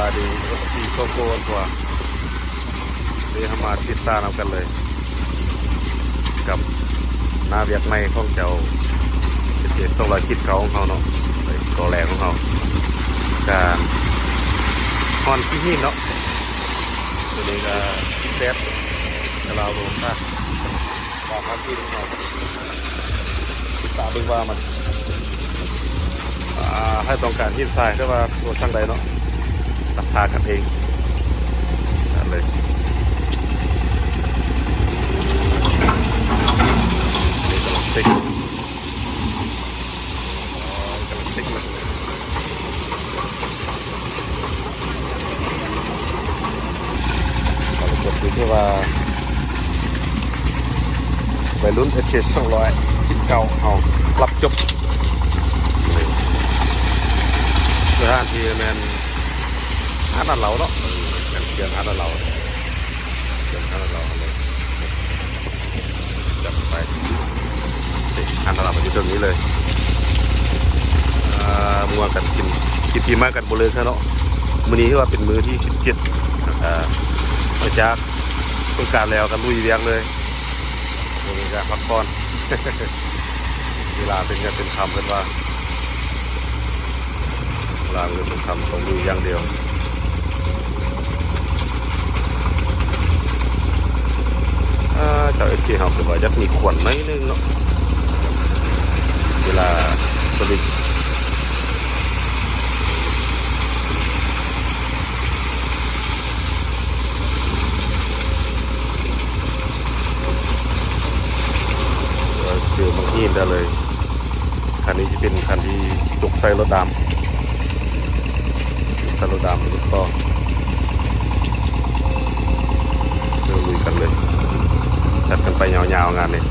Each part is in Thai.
ายดีสีโซโก้กว่าเดี๋ยวมาติดตามกันเลยกับหน้าเวียกในของเจ้าเจ็ดส่งรอยคิดเขาของเขาเนาะตัวแรงของเขาการฮอนที่หินเนาะตัวนี้ก็เซตจะเราดูนะว่าพักที่ของเราติดตามดูว่ามันให้ต้องการหินทรายแต่ว่าตัวช่างใดเนาะราคากันเองนั่นเลยติ๊กติ๊กเลยเราจะดูที่ว่าวัยรุ่นเอช200คิดเก่าเอารับจบสถานที่แมนหาดเหลาเนาะกันเกี่ยวหาดเหลาเกี่ยวหาดเหลาเลยจับไปหาดเหลามันอยู่ตรงนี้เลยมัวกันกินปีมากกันบริเวณเนาะมื้อนี้ที่ว่าเป็นมื้อที่17มาจากต้องการแล้วกันลุยเวียงเลยบริการพักผ่อนเวลาเป็นเงินเป็นคำเป็นว่าลางเลยเป็นคำต้องดูอย่างเดียวเจ้าเอเจเขาเป็นว่าจะมีขวัญนิดนึงเนาะเวลาผลิตเจอบางที่ได้เลยคันนี้จะเป็นคันที่ตกใส่รถดำรถดำรถก็เดินลุยกันเลยจัดกันไปยาวๆงานนี้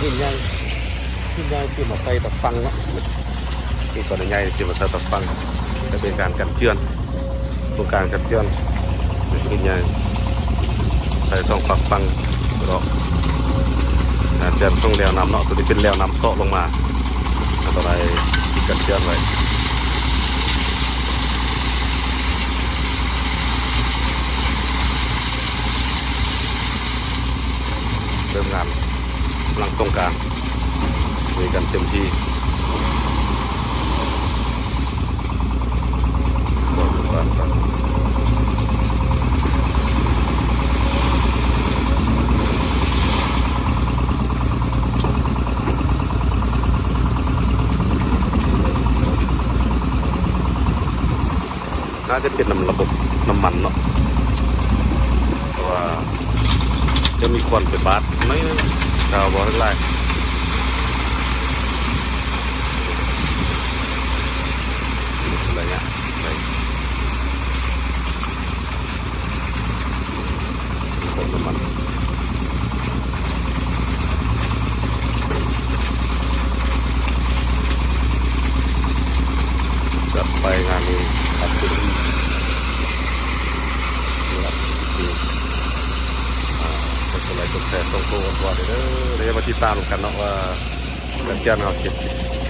หินใหญ่ที่มาใส่ตะฟังเนาะที่ก่อนใหญ่ที่มาใส่ตะฟังจะเป็นการกันเจือนตัวการกันเจือนหินใหญ่ใส่ช่องฝักฟังก็การเจือนต้องแนวน้ำเนาะตัวนี้เป็นแนวน้ำโซะลงมาตัวอะไรที่กันเจือนไว้เริ่มงานหลังสงกรานต์คุยกันเต็มที่น่าจะเป็นระบบน้ำมันเนาะเพราะว่าจะมีควันไปบาดไม่ดาวบอลไล่อะไรเงี้ยคนน้ำมันจัดไปงานนี้ครับคุณเป็นอะไรตัวแทนตรงตัวตัวเด้อเดี๋ยวมาติดตามกันเนาะว่าการเจ้าเราคิด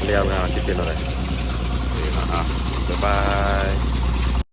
เรียกเราคิดเป็นอะไรนี่นะบ๊ายบาย